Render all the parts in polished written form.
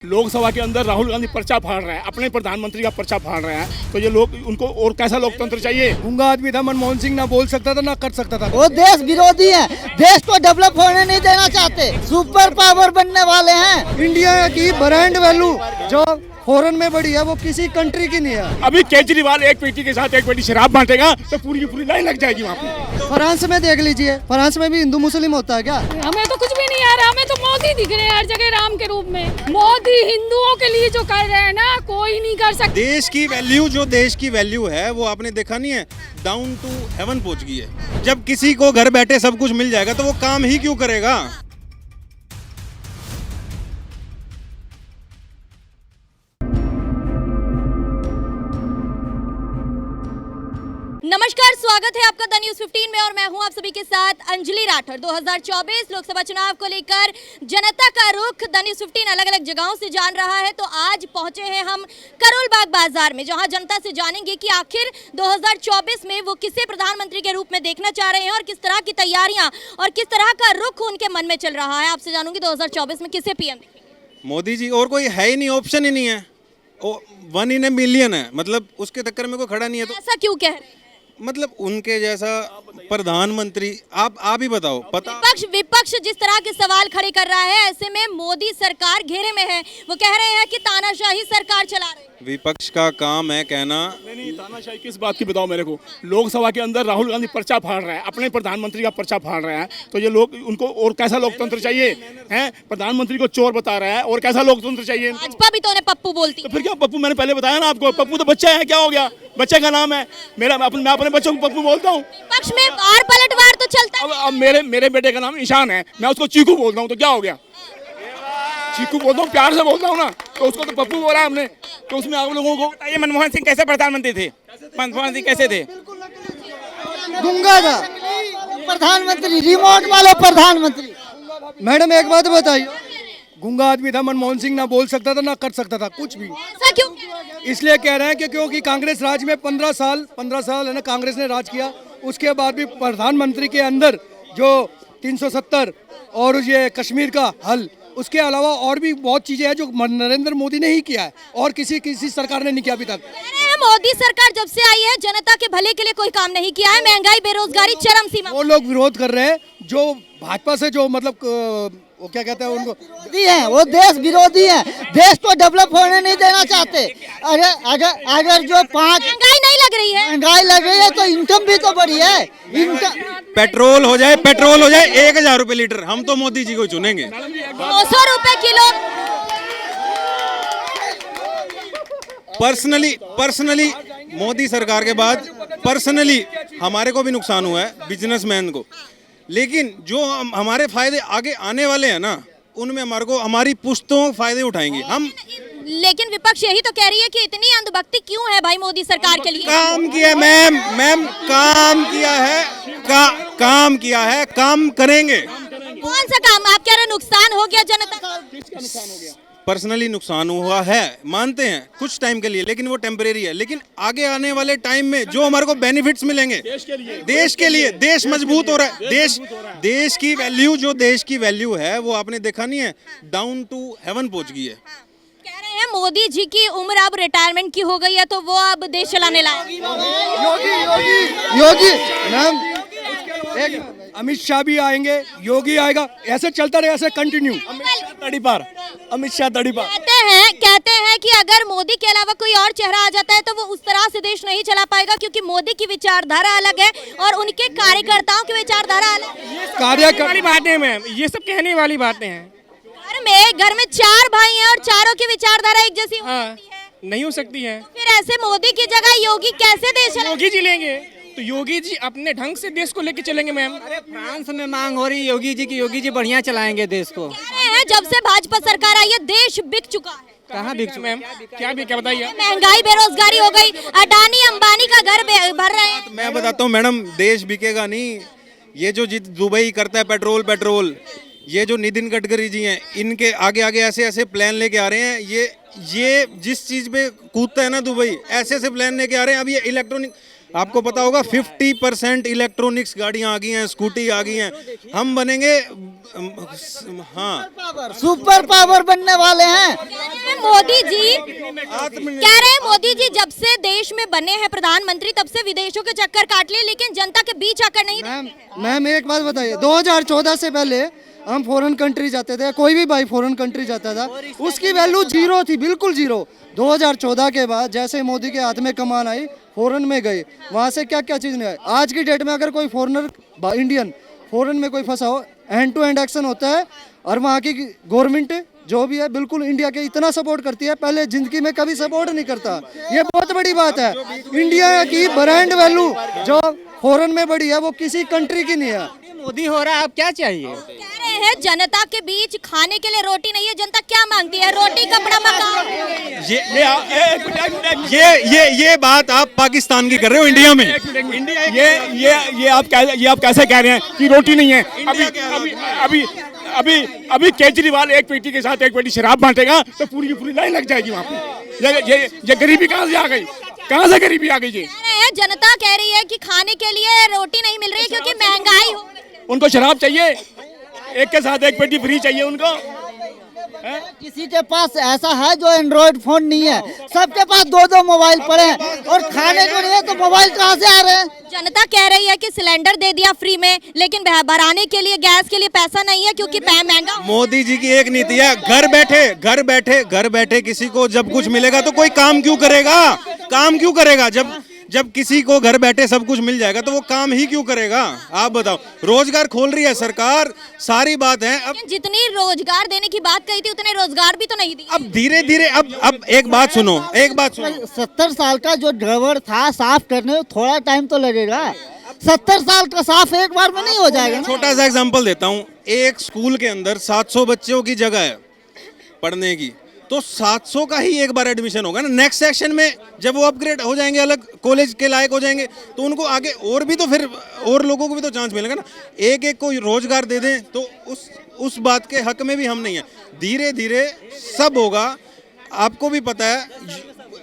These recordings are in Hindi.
लोकसभा के अंदर राहुल गांधी पर्चा फाड़ रहा है, अपने प्रधानमंत्री का पर्चा फाड़ रहा है, तो ये लोग उनको और कैसा लोकतंत्र चाहिए। गूंगा आदमी था, मनमोहन सिंह ना बोल सकता था ना कर सकता था। वो देश विरोधी है, देश को डेवलप होने नहीं देना चाहते, सुपर पावर बनने वाले हैं। इंडिया की ब्रांड वैल्यू जो फॉरेन में बढ़ी है वो किसी कंट्री की नहीं है। अभी केजरीवाल एक पेटी के साथ एक पेटी शराब बांटेगा तो पूरी की पूरी लाइन लग जाएगी वहाँ पे। फ्रांस में देख लीजिए, फ्रांस में भी हिंदू मुस्लिम होता है क्या? हमें तो कुछ भी नहीं आ रहा, हमें तो मोदी दिख रहे हैं हर जगह राम के रूप में। मोदी हिंदुओं के लिए जो कर रहे हैं ना, कोई नहीं कर सकता। देश की वैल्यू जो देश की वैल्यू है वो आपने देखा नहीं है, डाउन टू हेवन पहुंच गई है। जब किसी को घर बैठे सब कुछ मिल जाएगा तो वो काम ही क्यों करेगा। नमस्कार, स्वागत है आपका द न्यूज़ 15 में और मैं हूं आप सभी के साथ अंजलि राठौर। 2024 लोकसभा चुनाव को लेकर जनता का रुख द न्यूज़ 15 अलग अलग जगहों से जान रहा है। तो आज पहुंचे हैं हम करोल बाग बाजार में, जहां जनता से जानेंगे कि आखिर 2024 में वो किसे प्रधानमंत्री के रूप में देखना चाह रहे हैं और किस तरह की तैयारियां और किस तरह का रुख उनके मन में चल रहा है। आपसे जानूंगी 2024 में किसे पीएम देखेंगे। मोदी जी, और कोई है ही नहीं, ऑप्शन ही नहीं है। वन इन ए मिलियन है, मतलब उसके टक्कर में कोई खड़ा नहीं है। तो ऐसा क्यों कह रहे हैं? मतलब उनके जैसा प्रधानमंत्री आप ही बताओ। पता विपक्ष जिस तरह के सवाल खड़े कर रहा है, ऐसे में मोदी सरकार घेरे में है। वो कह रहे हैं कि तानाशाही सरकार चला रहे हैं। विपक्ष का काम है कहना। नहीं, तानाशाही किस बात की बताओ मेरे को। लोकसभा के अंदर राहुल गांधी पर्चा फाड़ रहा है, अपने प्रधानमंत्री का पर्चा फाड़ रहा है, तो ये लोग उनको और कैसा लोकतंत्र चाहिए हैं। प्रधानमंत्री को चोर बता रहा है, और कैसा लोकतंत्र चाहिए। भाजपा भी तो उन्हें पप्पू बोलती तो फिर क्या पप्पू, मैंने पहले बताया ना आपको, पप्पू तो बच्चा है, क्या हो गया, बच्चे का नाम है मेरा। मैं अपने बच्चों को पप्पू बोलता हूँ। पक्ष में आर पलटवार तो चलता है। अब मेरे बेटे का नाम ईशान है, मैं उसको चीकू बोलता हूँ, तो क्या हो गया। चीकू बोलता हूँ, प्यार से बोलता हूँ ना, तो उसको तो पप्पू बोला हमने। तो उसमें आप लोगों को बताइए, मनमोहन सिंह कैसे प्रधानमंत्री थे? मनमोहन सिंह कैसे थे? गूंगा था प्रधानमंत्री, रिमोट वाले प्रधानमंत्री। मैडम एक बात बताइए, गूंगा आदमी था, मनमोहन सिंह ना बोल सकता था ना कर सकता था कुछ भी। ऐसा क्यों? इसलिए कह रहे हैं कि क्योंकि कांग्रेस राज में 15 साल है ना, कांग्रेस ने राज किया। उसके बाद भी प्रधानमंत्री के अंदर जो 370 और ये कश्मीर का हल, उसके अलावा और भी बहुत चीजें हैं जो नरेंद्र मोदी ने ही किया है और किसी सरकार ने नहीं किया अभी तक। मोदी सरकार जब से आई है, जनता के भले के लिए कोई काम नहीं किया है। महंगाई, बेरोजगारी चरम सीमा। वो लोग विरोध कर रहे हैं जो भाजपा से, जो मतलब वो क्या कहते हैं उनको, विरोधी है, वो देश विरोधी है, देश को डेवलप होने नहीं देना चाहते। अगर जो महंगाई नहीं लग रही है, महंगाई लग रही है तो इनकम भी तो बढ़ी है। पेट्रोल हो जाए 1000 रुपए लीटर, हम तो मोदी जी को चुनेंगे। 200 रुपए किलो। पर्सनली मोदी सरकार के बाद पर्सनली हमारे को भी नुकसान हुआ है, बिजनेसमैन को। लेकिन जो हमारे फायदे आगे आने वाले हैं ना, उनमें हमारी पुश्तों फायदे उठाएंगे हम। लेकिन विपक्ष यही तो कह रही है कि इतनी अंधभक्ति क्यों है भाई मोदी सरकार के लिए। काम किया है मैम, काम किया है, काम करेंगे। कौन सा काम? आप कह रहे नुकसान हो गया जनता का? पर्सनली नुकसान हुआ है, मानते हैं कुछ टाइम के लिए, लेकिन वो टेम्परेरी है। लेकिन आगे आने वाले टाइम में जो हमारे को बेनिफिट्स मिलेंगे देश के लिए, देश मजबूत हो रहा है। देश की वैल्यू जो देश की वैल्यू है वो आपने देखा नहीं है, डाउन टू हेवन पहुंच गई है। कह रहे हैं मोदी जी की उम्र अब रिटायरमेंट की हो गई है, तो वो अब देश चलाने लायक। योगी मैम, एक अमित शाह भी आएंगे, योगी आएगा, ऐसे चलता रहे, ऐसे कंटिन्यू। अमित शाह तड़ी पार। कहते हैं कि अगर मोदी के अलावा कोई और चेहरा आ जाता है तो वो उस तरह से देश नहीं चला पाएगा, क्योंकि मोदी की विचारधारा अलग है और उनके कार्यकर्ताओं की विचारधारा अलग वाली बातें मैम, ये सब कहने वाली बातें हैं। घर में 4 भाई हैं और चारों की विचारधारा एक जैसी हो सकती है? नहीं हो सकती है। फिर ऐसे मोदी की जगह योगी कैसे देश चलाएंगे? योगी जी लेंगे तो योगी जी अपने ढंग से देश को लेके चलेंगे मैम। फ्रांस में मांग हो रही योगी जी की, योगी जी बढ़िया चलाएंगे देश को। कह रहे हैं जब से भाजपा सरकार आई है देश बिक चुका है। कहाँ बिक चुका मैम? क्या भी, क्या बताइए। महंगाई, बेरोजगारी हो गई, अडानी अंबानी का घर भर रहे हैं। मैं बताता हूँ मैडम, देश बिकेगा नहीं। ये जो दुबई करता है पेट्रोल, ये जो नितिन गडकरी जी हैं, इनके आगे ऐसे प्लान लेके आ रहे हैं। ये जिस चीज पे कूदता है ना दुबई, ऐसे प्लान लेके आ रहे हैं। अब ये इलेक्ट्रॉनिक आपको पता होगा 50% इलेक्ट्रॉनिक्स गाड़ियां आ गई हैं, स्कूटी आ गई हैं। हम बनेंगे हाँ सुपर पावर बनने वाले हैं। मोदी जी कह रहे हैं, मोदी जी जब से देश में बने हैं प्रधानमंत्री तब से विदेशों के चक्कर काट लिए, लेकिन जनता के बीच आकर नहीं। मैम एक बात बताइए, 2014 से पहले हम फॉरेन कंट्री जाते थे, कोई भी भाई फॉरेन कंट्री जाता था, उसकी वैल्यू जीरो थी, बिल्कुल जीरो। 2014 के बाद जैसे मोदी के हाथ में कमान आई, फॉरेन में गए, वहाँ से क्या क्या चीज़ नहीं आई। आज की डेट में अगर कोई फॉरेनर इंडियन फॉरेन में कोई फंसा हो, हैंड टू हैंड एक्शन होता है, और वहाँ की गवर्नमेंट जो भी है बिल्कुल इंडिया के इतना सपोर्ट करती है, पहले जिंदगी में कभी सपोर्ट नहीं करता। ये बहुत बड़ी बात है। इंडिया की ब्रांड वैल्यू जो फॉरेन में बढ़ी है वो किसी कंट्री की नहीं है। मोदी हो रहा है, अब क्या चाहिए? कह रहे हैं जनता के बीच खाने के लिए रोटी नहीं है, जनता क्या मांगती है? रोटी, कपड़ा, मकान। ये बात आप पाकिस्तान की कर रहे हो, इंडिया में। ये आप कैसे कह रहे हैं कि रोटी नहीं है? अभी केजरीवाल एक पेटी के साथ एक पेटी शराब बांटेगा तो पूरी की पूरी लाइन लग जाएगी वहाँ पे। ये गरीबी कहाँ से आ गई? कहाँ से गरीबी आ गई? जनता कह रही है कि खाने के लिए रोटी नहीं मिल रही है क्योंकि महंगाई हो। उनको शराब चाहिए, एक के साथ एक पेटी फ्री चाहिए उनको। किसी के पास ऐसा है जो एंड्रॉइड फोन नहीं है, सबके पास दो दो मोबाइल पड़े हैं, और खाने को नहीं है तो मोबाइल कहाँ से आ रहे हैं? जनता कह रही है कि सिलेंडर दे दिया फ्री में, लेकिन भराने के लिए गैस के लिए पैसा नहीं है क्योंकि महंगा। मोदी जी की एक नीति है, घर बैठे किसी को जब कुछ मिलेगा तो कोई काम क्यों करेगा? काम क्यों करेगा? जब किसी को घर बैठे सब कुछ मिल जाएगा तो वो काम ही क्यों करेगा? आप बताओ। रोजगार खोल रही है सरकार, सारी बात है। अब जितनी रोजगार देने की बात कही थी उतने रोजगार भी तो नहीं दी। अब धीरे धीरे अब एक बात सुनो। 70 साल का जो ड्राइवर था, साफ करने में थोड़ा टाइम तो लगेगा। 70 साल का साफ एक बार में नहीं हो जाएगा। छोटा सा एग्जांपल देता हूँ। एक स्कूल के अंदर 700 बच्चों की जगह है पढ़ने की, तो 700 का ही एक बार एडमिशन होगा ना। नेक्स्ट सेक्शन में जब वो अपग्रेड हो जाएंगे, अलग कॉलेज के लायक हो जाएंगे, तो उनको आगे और भी तो फिर और लोगों को भी तो चांस मिलेगा ना। एक एक को रोजगार दे दें तो उस बात के हक में भी हम नहीं है। धीरे धीरे सब होगा। आपको भी पता है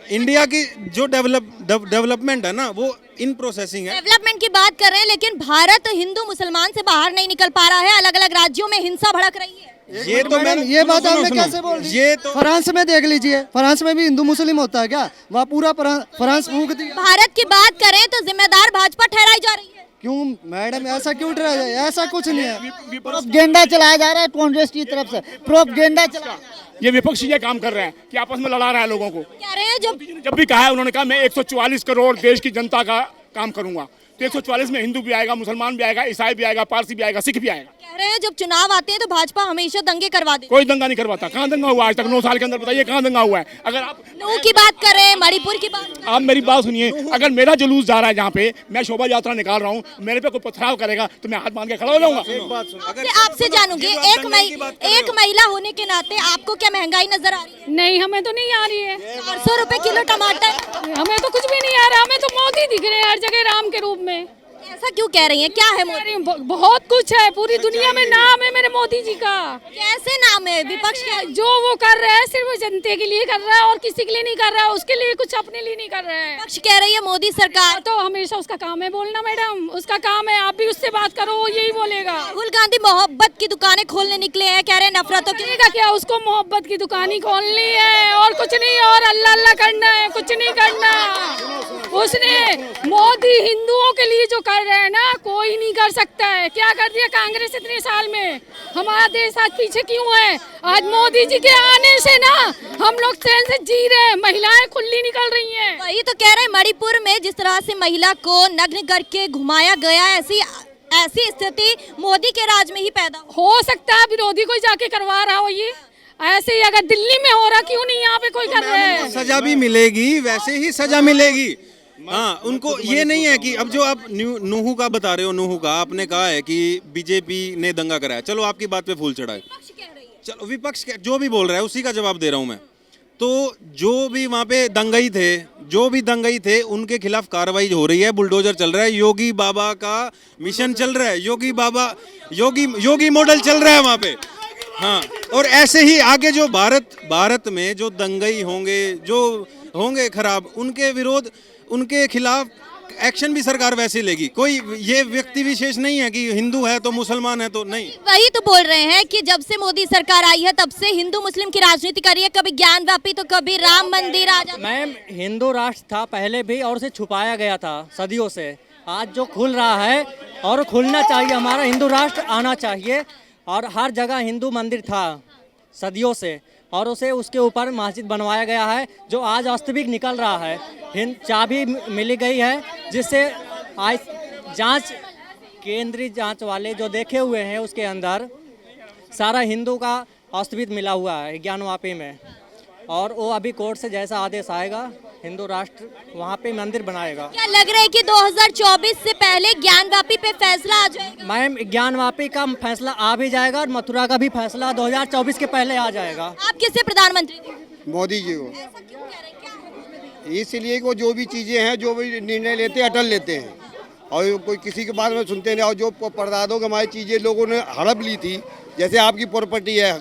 इंडिया की जो डेवलपमेंट है ना, वो इन प्रोसेसिंग है। डेवलपमेंट की बात कर रहे हैं, लेकिन भारत हिंदू मुसलमान से बाहर नहीं निकल पा रहा है। अलग अलग राज्यों में हिंसा भड़क रही है। ये तो मैंने ये बात आपने कैसे बोल दी? ये तो फ्रांस में देख लीजिए, फ्रांस में भी हिंदू मुस्लिम होता है क्या? वहाँ पूरा फ्रांस फूंक दिया। भारत की बात करें तो जिम्मेदार भाजपा ठहराई जा रही है। क्यों मैडम, ऐसा क्यों ठहराया जाए? ऐसा कुछ नहीं है। प्रोपगेंडा चलाया जा रहा है कांग्रेस की तरफ से, प्रोपगेंडा चला। ये विपक्ष ये काम कर रहा है कि आपस में लड़ा रहा है लोगों को। कह रहे हैं जब भी कहा है, उन्होंने कहा मैं 144 करोड़ देश की जनता का काम करूंगा, तो 144 में हिंदू भी आएगा, मुसलमान भी आएगा, ईसाई भी आएगा, पारसी भी आएगा, सिख भी आएगा। कह रहे हैं जब चुनाव आते हैं तो भाजपा हमेशा दंगे करवा देती है। कोई दंगा नहीं करवाता। कहाँ दंगा हुआ आज तक? 9 साल के अंदर बताइए कहाँ दंगा हुआ है? अगर आप नूह की बात करें, मणिपुर की बात, आप मेरी बात सुनिए। अगर मेरा जुलूस जा रहा है जहाँ पे, मैं शोभा यात्रा निकाल रहा हूँ, मेरे पे कोई पथराव करेगा तो मैं हाथ बांध के खड़ा हो जाऊंगा। आपसे जानूंगी, एक महिला होने के नाते आपको क्या महंगाई नजर आ रही है? नहीं, हमें तो नहीं आ रही है। 400 रुपए किलो टमाटर। हमें तो कुछ भी नहीं आ रहा। हमें तो मोदी दिख रहे हैं हर जगह राम के रूप में। ऐसा क्यों कह रही हैं? क्या है मोदी? बहुत कुछ है, पूरी दुनिया में नाम है मेरे मोदी जी का। कैसे नाम है? विपक्ष का जो वो कर रहा है सिर्फ जनता के लिए कर रहा है और किसी के लिए नहीं कर रहा है, उसके लिए कुछ अपने लिए नहीं कर रहा है। विपक्ष कह रही है मोदी सरकार। तो हमेशा उसका काम है बोलना मैडम, उसका काम है। आप भी उससे बात करो, वो यही बोलेगा। राहुल गांधी मोहब्बत की दुकानें खोलने निकले हैं, कह रहे हैं नफरतों की। क्या उसको मोहब्बत की दुकान ही खोलनी है और कुछ नहीं, और अल्लाह अल्लाह करना है, कुछ नहीं करना। उसने मोदी हिंदुओं के लिए जो कर रहे हैं ना, कोई नहीं कर सकता है। क्या कर दिया कांग्रेस इतने साल में? हमारा देश आज पीछे क्यों है? आज मोदी जी के आने से ना हम लोग चैन से जी रहे हैं, महिलाएं खुली निकल रही हैं। वही तो कह रहे हैं, मणिपुर में जिस तरह से महिला को नग्न करके घुमाया गया, ऐसी स्थिति मोदी के राज में ही पैदा हो सकता है। विरोधी कोई जाके करवा रहा हो ये ऐसे ही। अगर दिल्ली में हो रहा, क्यों नहीं यहाँ पे कोई कर रहा है? सजा भी मिलेगी, वैसे ही सजा मिलेगी। हाँ, उनको ये नहीं है कि अब जो आप नूहू का बता रहे हो, नूहू का आपने कहा है कि बीजेपी ने दंगा कराया। चलो आपकी बात पे फूल चढ़ाए, चलो विपक्ष जो भी बोल रहा है उसी का जवाब दे रहा हूँ मैं। तो जो भी वहाँ पे दंगई थे उनके खिलाफ कार्रवाई हो रही है, बुलडोजर चल रहा है, योगी बाबा का मिशन चल रहा है, योगी मॉडल चल रहा है वहाँ पे। हाँ, और ऐसे ही आगे जो भारत में जो दंगई होंगे, जो होंगे खराब, उनके खिलाफ एक्शन भी सरकार वैसे लेगी। कोई ये व्यक्ति विशेष नहीं है कि हिंदू है तो मुसलमान है तो नहीं। वही तो बोल रहे हैं कि जब से मोदी सरकार आई है तब से हिंदू मुस्लिम की राजनीति करी है, कभी ज्ञानवापी तो कभी राम मंदिर आ जाता। मैम, हिंदू राष्ट्र था पहले भी और उसे छुपाया गया था सदियों से। आज जो खुल रहा है और खुलना चाहिए, हमारा हिंदू राष्ट्र आना चाहिए। और हर जगह हिंदू मंदिर था सदियों से और उसे उसके ऊपर मस्जिद बनवाया गया है जो आज वास्तविक निकल रहा है। चाबी मिली गई है जिससे आज जांच केंद्रीय जांच वाले जो देखे हुए हैं उसके अंदर सारा हिंदू का वास्तविक मिला हुआ है ज्ञानवापी में। और वो अभी कोर्ट से जैसा आदेश आएगा हिंदू राष्ट्र वहाँ पे मंदिर बनाएगा। क्या लग रहा है कि 2024 से पहले ज्ञानवापी पे फैसला आ जाएगा? मैम, ज्ञानवापी का फैसला आ भी जाएगा और मथुरा का भी फैसला 2024 के पहले आ जाएगा। आप किससे प्रधानमंत्री थे? मोदी जी को। ऐसा क्यों कह रहे हैं? क्या इसलिए कि वो जो भी चीज़ें हैं, जो भी निर्णय लेते हैं, अटल लेते हैं और कोई किसी के बारे में सुनते नहीं। और जो परदादों की हमारी चीज़ें लोगों ने हड़प ली थी, जैसे आपकी प्रॉपर्टी है,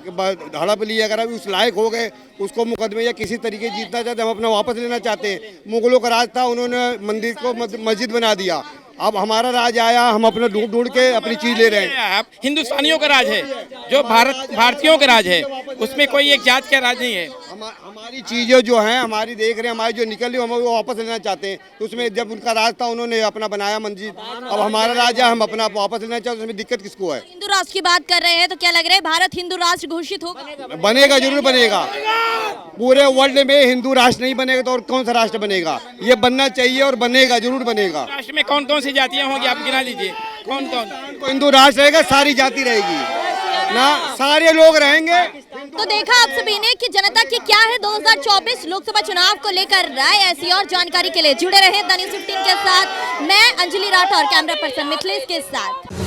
हड़प ली, अगर अभी उस लायक हो गए, उसको मुकदमे या किसी तरीके जीतना चाहते, हम अपना वापस लेना चाहते हैं। मुगलों का राज था, उन्होंने मंदिर को मस्जिद बना दिया। अब हमारा राज आया, हम अपना ढूंढ के अपनी चीज़ ले रहे हैं। आप हिंदुस्तानियों का राज है, जो भारतीयों का राज है, उसमें कोई एक जात का राज नहीं है। हमारी चीज़ें जो हैं, हमारी देख रहे हैं, हमारी जो निकल रही, हम वो वापस लेना चाहते हैं। तो उसमें जब उनका राज था, उन्होंने अपना बनाया मस्जिद, अब हमारा राज है, हम अपना वापस लेना चाहते हैं। उसमें दिक्कत किसको है? हिंदू राष्ट्र की बात कर रहे हैं तो क्या लग रहा है भारत हिंदू राष्ट्र घोषित होगा? बनेगा, जरूर बनेगा। पूरे वर्ल्ड में हिंदू राष्ट्र नहीं बनेगा तो और कौन सा राष्ट्र बनेगा? ये बनना चाहिए और बनेगा, जरूर बनेगा। राष्ट्र में कौन कौन सी जातियां होंगी आप गिना लीजिए, कौन कौन? हिंदू राष्ट्र रहेगा, सारी जाति रहेगी ना, सारे लोग रहेंगे। तो देखा आप सभी ने कि जनता की क्या है 2024 लोकसभा चुनाव को लेकर राय। ऐसी और जानकारी के लिए जुड़े रहे द न्यूज़ 15 के साथ। मैं अंजलि राठौर, कैमरा पर्सन मिथिलेश के साथ।